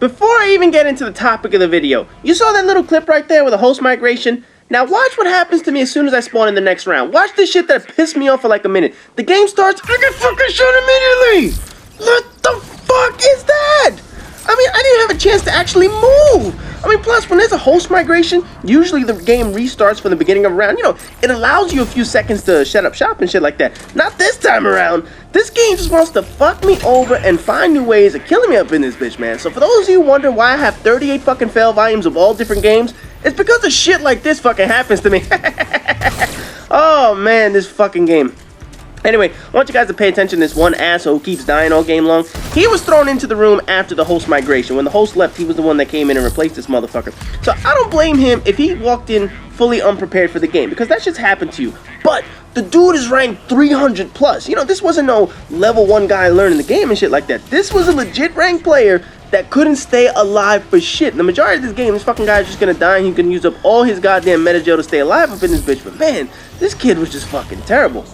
Before I even get into the topic of the video, you saw that little clip right there with the host migration? Now watch what happens to me as soon as I spawn in the next round. Watch this shit that pissed me off for like a minute. The game starts, I get fucking shot immediately! What the fuck is that? I mean, I didn't have a chance to actually move. I mean, plus, when there's a host migration, usually the game restarts from the beginning of a round. You know, it allows you a few seconds to shut up shop and shit like that. Not this time around. This game just wants to fuck me over and find new ways of killing me up in this bitch, man. So for those of you who wonder why I have 38 fucking fail volumes of all different games, it's because of shit like this fucking happens to me. Oh, man, this fucking game. Anyway, I want you guys to pay attention to this one asshole who keeps dying all game long. He was thrown into the room after the host migration. When the host left, he was the one that came in and replaced this motherfucker. So I don't blame him if he walked in fully unprepared for the game, because that just happened to you. But the dude is ranked 300 plus. You know, this wasn't no level 1 guy learning the game and shit like that. This was a legit ranked player that couldn't stay alive for shit. The majority of this game, this fucking guy is just gonna die and he can use up all his goddamn meta gel to stay alive up in this bitch. But man, this kid was just fucking terrible.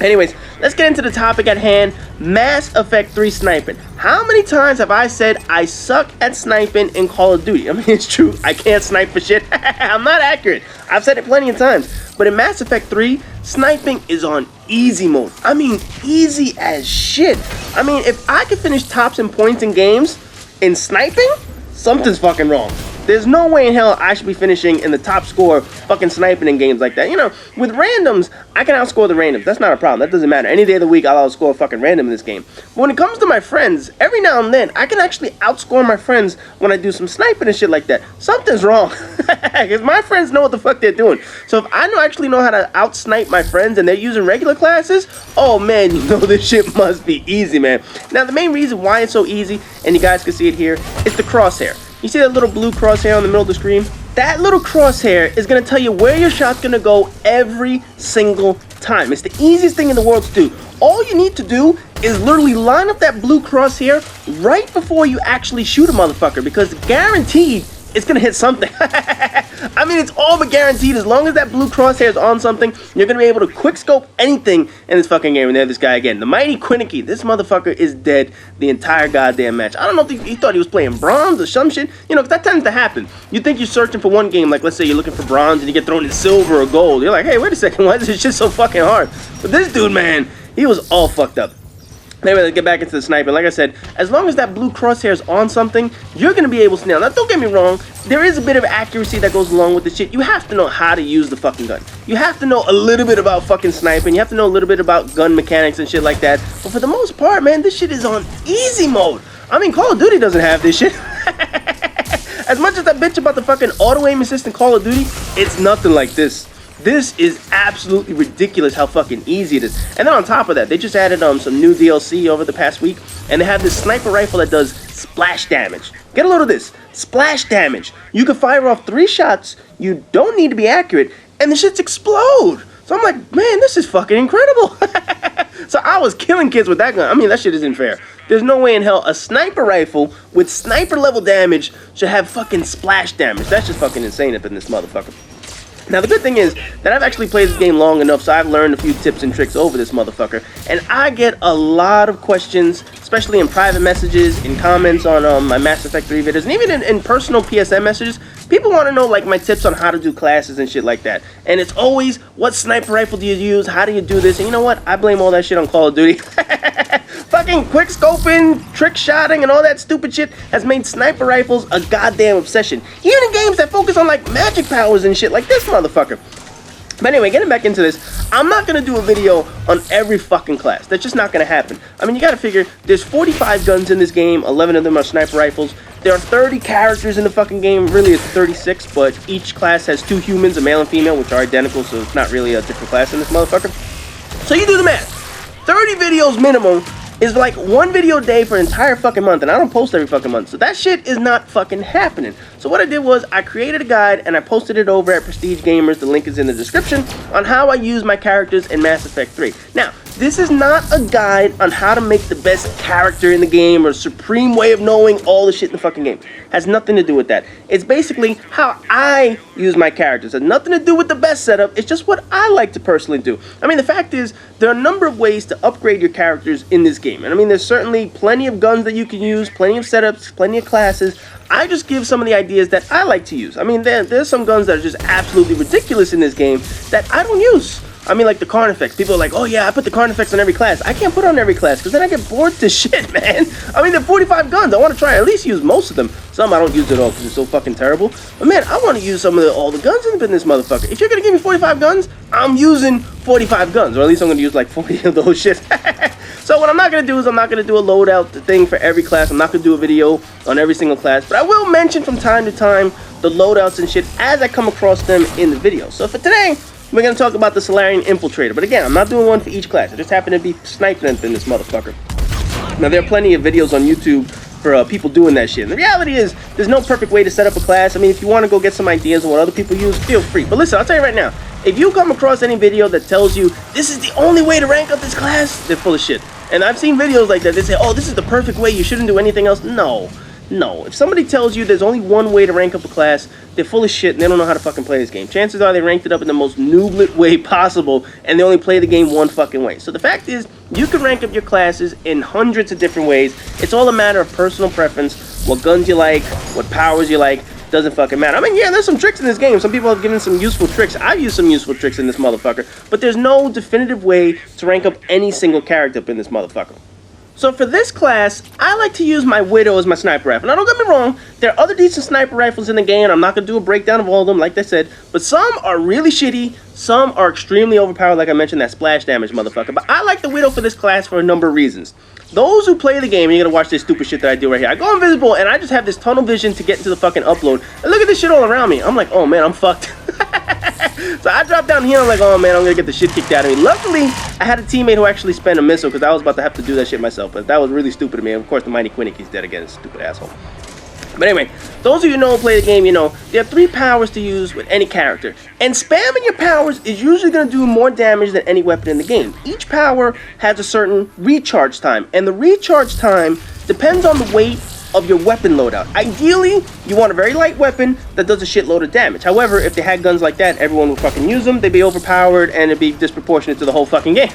Anyways, let's get into the topic at hand, Mass Effect 3 sniping. How many times have I said I suck at sniping in Call of Duty? I mean, it's true, I can't snipe for shit. I'm not accurate. I've said it plenty of times. But in Mass Effect 3, sniping is on easy mode. I mean, easy as shit. I mean, if I could finish tops in points in games in sniping, something's fucking wrong. There's no way in hell I should be finishing in the top score fucking sniping in games like that. You know, with randoms, I can outscore the randoms. That's not a problem. That doesn't matter. Any day of the week, I'll outscore a fucking random in this game. But when it comes to my friends, every now and then, I can actually outscore my friends when I do some sniping and shit like that. Something's wrong. Because my friends know what the fuck they're doing. So if I actually know how to outsnipe my friends and they're using regular classes, oh man, you know this shit must be easy, man. Now, the main reason why it's so easy, and you guys can see it here, is the crosshair. You see that little blue crosshair on the middle of the screen? That little crosshair is going to tell you where your shot's going to go every single time. It's the easiest thing in the world to do. All you need to do is literally line up that blue crosshair right before you actually shoot a motherfucker, because guaranteed it's going to hit something. I mean, it's all but guaranteed. As long as that blue crosshair is on something, you're going to be able to quick scope anything in this fucking game. And there's this guy again. The mighty Quinicky. This motherfucker is dead the entire goddamn match. I don't know if he thought he was playing bronze or some shit. You know, because that tends to happen. You think you're searching for one game. Like, let's say you're looking for bronze and you get thrown in silver or gold. You're like, hey, wait a second. Why is this shit so fucking hard? But this dude, man, he was all fucked up. Anyway, let's get back into the sniping. Like I said, as long as that blue crosshair is on something, you're going to be able to nail. Now, don't get me wrong. There is a bit of accuracy that goes along with the shit. You have to know how to use the fucking gun. You have to know a little bit about fucking sniping. You have to know a little bit about gun mechanics and shit like that. But for the most part, man, this shit is on easy mode. I mean, Call of Duty doesn't have this shit. As much as I bitch about the fucking auto-aim assist in Call of Duty, it's nothing like this. This is absolutely ridiculous how fucking easy it is. And then on top of that, they just added some new DLC over the past week, and they have this sniper rifle that does splash damage. Get a load of this. Splash damage. You can fire off 3 shots, you don't need to be accurate, and the shits explode. So I'm like, man, this is fucking incredible. So I was killing kids with that gun. I mean, that shit isn't fair. There's no way in hell a sniper rifle with sniper level damage should have fucking splash damage. That's just fucking insane up in this motherfucker. Now, the good thing is that I've actually played this game long enough, so I've learned a few tips and tricks over this motherfucker. And I get a lot of questions, especially in private messages, in comments on my Mass Effect 3 videos, and even in personal PSN messages. People want to know, like, my tips on how to do classes and shit like that. And it's always, what sniper rifle do you use? How do you do this? And you know what? I blame all that shit on Call of Duty. Fucking quick scoping, trick shotting, and all that stupid shit has made sniper rifles a goddamn obsession. Even in games that focus on, like, magic powers and shit like this motherfucker. But anyway, getting back into this, I'm not going to do a video on every fucking class. That's just not going to happen. I mean, you got to figure, there's 45 guns in this game, 11 of them are sniper rifles. There are 30 characters in the fucking game. Really, it's 36, but each class has 2 humans, a male and female, which are identical, so it's not really a different class in this motherfucker. So you do the math. 30 videos minimum is like 1 video a day for an entire fucking month, and I don't post every fucking month, so that shit is not fucking happening. So what I did was I created a guide and I posted it over at Prestige Gamers, the link is in the description, on how I use my characters in Mass Effect 3. Now, This is not a guide on how to make the best character in the game or supreme way of knowing all the shit in the fucking game. Has nothing to do with that. It's basically how I use my characters. It has nothing to do with the best setup. It's just what I like to personally do. I mean, the fact is, there are a number of ways to upgrade your characters in this game. And I mean, there's certainly plenty of guns that you can use, plenty of setups, plenty of classes. I just give some of the ideas that I like to use. I mean, there's some guns that are just absolutely ridiculous in this game that I don't use. I mean, like the Carnifex. People are like, oh yeah, I put the Carnifex on every class. I can't put it on every class because then I get bored to shit, man. I mean, there are 45 guns. I want to try at least use most of them. Some I don't use at all because it's so fucking terrible. But man, I want to use some of all the guns in this motherfucker. If you're going to give me 45 guns, I'm using 45 guns. Or at least I'm going to use like 40 of those shit. So what I'm not going to do is I'm not going to do a loadout thing for every class. I'm not going to do a video on every single class. But I will mention from time to time the loadouts and shit as I come across them in the video. So for today, we're going to talk about the Solarian Infiltrator. But again, I'm not doing one for each class. I just happen to be sniping in this motherfucker. Now, there are plenty of videos on YouTube for people doing that shit. And the reality is, there's no perfect way to set up a class. I mean, if you want to go get some ideas on what other people use, feel free. But listen, I'll tell you right now, if you come across any video that tells you this is the only way to rank up this class, they're full of shit. And I've seen videos like that. They say, oh, this is the perfect way. You shouldn't do anything else. No. No, if somebody tells you there's only one way to rank up a class, they're full of shit and they don't know how to fucking play this game. Chances are they ranked it up in the most nooblet way possible and they only play the game one fucking way. So the fact is, you can rank up your classes in hundreds of different ways. It's all a matter of personal preference, what guns you like, what powers you like, doesn't fucking matter. I mean, yeah, there's some tricks in this game. Some people have given some useful tricks. I've used some useful tricks in this motherfucker, but there's no definitive way to rank up any single character up in this motherfucker. So for this class, I like to use my Widow as my sniper rifle. Now don't get me wrong, there are other decent sniper rifles in the game. I'm not going to do a breakdown of all of them, like I said. But some are really shitty, some are extremely overpowered, like I mentioned, that splash damage motherfucker. But I like the Widow for this class for a number of reasons. Those who play the game, you're going to watch this stupid shit that I do right here. I go invisible and I just have this tunnel vision to get into the fucking upload. And look at this shit all around me. I'm like, oh man, I'm fucked. So I dropped down here, I'm like, oh man, I'm gonna get the shit kicked out of me. Luckily, I had a teammate who actually spent a missile because I was about to have to do that shit myself. But that was really stupid of me. Of course, the Mighty Quinnicky's dead again, stupid asshole. But anyway, those of you who know and play the game, you know, there are 3 powers to use with any character. And spamming your powers is usually going to do more damage than any weapon in the game. Each power has a certain recharge time. And the recharge time depends on the weight of your weapon loadout. Ideally, you want a very light weapon that does a shitload of damage. However, if they had guns like that, everyone would fucking use them. They'd be overpowered and it'd be disproportionate to the whole fucking game.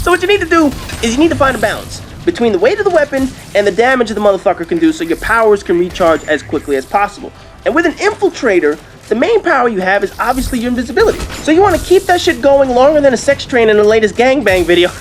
So what you need to do is you need to find a balance between the weight of the weapon and the damage the motherfucker can do so your powers can recharge as quickly as possible. And with an infiltrator, the main power you have is obviously your invisibility. So you want to keep that shit going longer than a sex train in the latest gangbang video.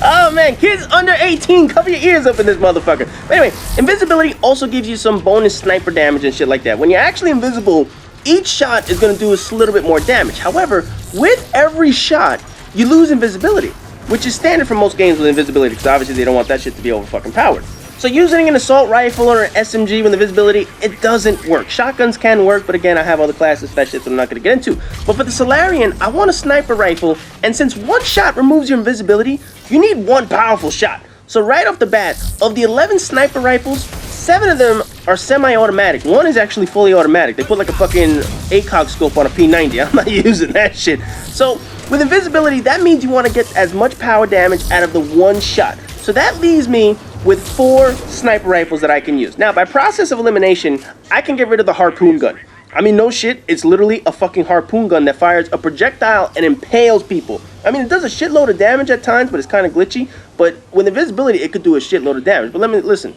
Oh man, kids under 18, cover your ears up in this motherfucker. But anyway, invisibility also gives you some bonus sniper damage and shit like that. When you're actually invisible, each shot is going to do a little bit more damage. However, with every shot, you lose invisibility, which is standard for most games with invisibility because obviously they don't want that shit to be over fucking powered. So using an assault rifle or an SMG with invisibility, it doesn't work. Shotguns can work, but again, I have other classes for that shit that I'm not going to get into. But for the Solarian, I want a sniper rifle, and since one shot removes your invisibility, you need one powerful shot. So right off the bat, of the 11 sniper rifles, 7 of them are semi-automatic. One is actually fully automatic. They put like a fucking ACOG scope on a P90. I'm not using that shit. So with invisibility, that means you want to get as much power damage out of the one shot. So that leaves me with 4 sniper rifles that I can use. Now, by process of elimination, I can get rid of the harpoon gun. I mean, no shit, it's literally a fucking harpoon gun that fires a projectile and impales people. I mean, it does a shitload of damage at times, but it's kind of glitchy. But with invisibility, it could do a shitload of damage. But listen,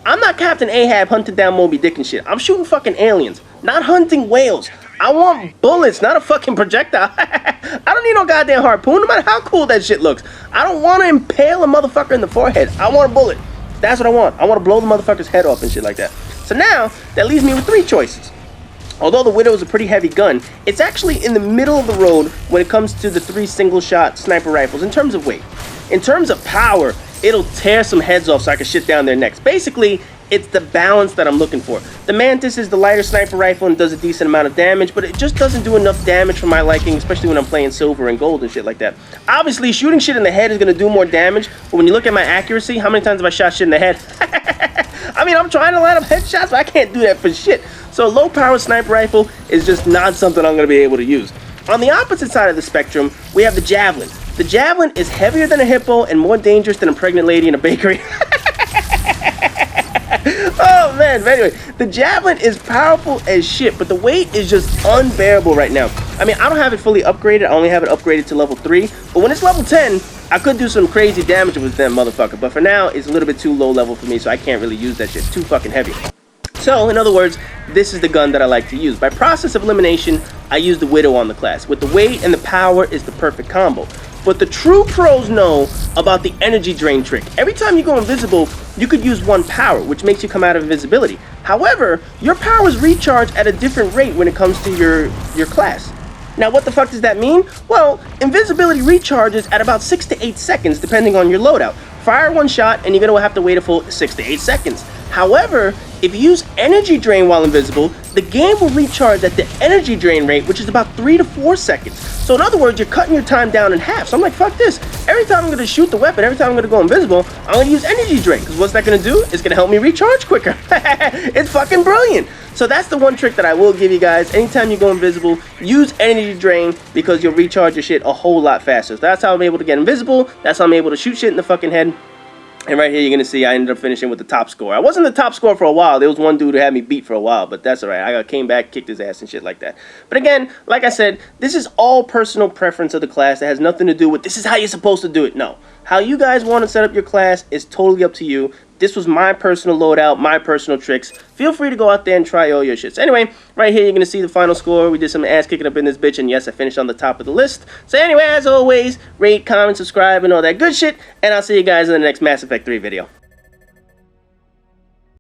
I'm not Captain Ahab hunting down Moby Dick and shit. I'm shooting fucking aliens, not hunting whales. I want bullets, not a fucking projectile. I don't need no goddamn harpoon, no matter how cool that shit looks. I don't want to impale a motherfucker in the forehead. I want a bullet. That's what I want. I want to blow the motherfucker's head off and shit like that. So now, that leaves me with 3 choices. Although the Widow is a pretty heavy gun, it's actually in the middle of the road when it comes to the 3 single-shot sniper rifles in terms of weight. In terms of power, it'll tear some heads off so I can shit down their necks. Basically, it's the balance that I'm looking for. The Mantis is the lighter sniper rifle and does a decent amount of damage, but it just doesn't do enough damage for my liking, especially when I'm playing silver and gold and shit like that. Obviously, shooting shit in the head is going to do more damage, but when you look at my accuracy, how many times have I shot shit in the head? I mean, I'm trying to line up headshots, but I can't do that for shit. So a low-power sniper rifle is just not something I'm going to be able to use. On the opposite side of the spectrum, we have the javelin. The javelin is heavier than a hippo and more dangerous than a pregnant lady in a bakery. Oh man, but anyway, the javelin is powerful as shit, but the weight is just unbearable right now. I mean, I don't have it fully upgraded, I only have it upgraded to level 3, but when it's level 10, I could do some crazy damage with that motherfucker, but for now, it's a little bit too low level for me, so I can't really use that shit. Too fucking heavy. So, in other words, this is the gun that I like to use. By process of elimination, I use the Widow on the class. With the weight and the power is the perfect combo. But the true pros know about the energy drain trick. Every time you go invisible, you could use 1 power, which makes you come out of invisibility. However, your powers recharge at a different rate when it comes to your class. Now, what the fuck does that mean? Well, invisibility recharges at about 6 to 8 seconds, depending on your loadout. Fire 1 shot, and you're gonna have to wait a full 6 to 8 seconds. However, if you use energy drain while invisible, the game will recharge at the energy drain rate, which is about 3 to 4 seconds. So in other words, you're cutting your time down in half. So I'm like, fuck this. Every time I'm gonna shoot the weapon, every time I'm gonna go invisible, I'm gonna use energy drain. Because what's that gonna do? It's gonna help me recharge quicker. It's fucking brilliant. So that's the one trick that I will give you guys. Anytime you go invisible, use energy drain because you'll recharge your shit a whole lot faster. So that's how I'm able to get invisible. That's how I'm able to shoot shit in the fucking head. And right here, you're going to see I ended up finishing with the top score. I wasn't the top score for a while. There was one dude who had me beat for a while, but that's all right. I came back, kicked his ass and shit like that. But again, like I said, this is all personal preference of the class. It has nothing to do with this is how you're supposed to do it. No. How you guys want to set up your class is totally up to you. This was my personal loadout, my personal tricks. Feel free to go out there and try all your shits. Anyway, right here, you're going to see the final score. We did some ass kicking up in this bitch, and yes, I finished on the top of the list. So anyway, as always, rate, comment, subscribe, and all that good shit. And I'll see you guys in the next Mass Effect 3 video.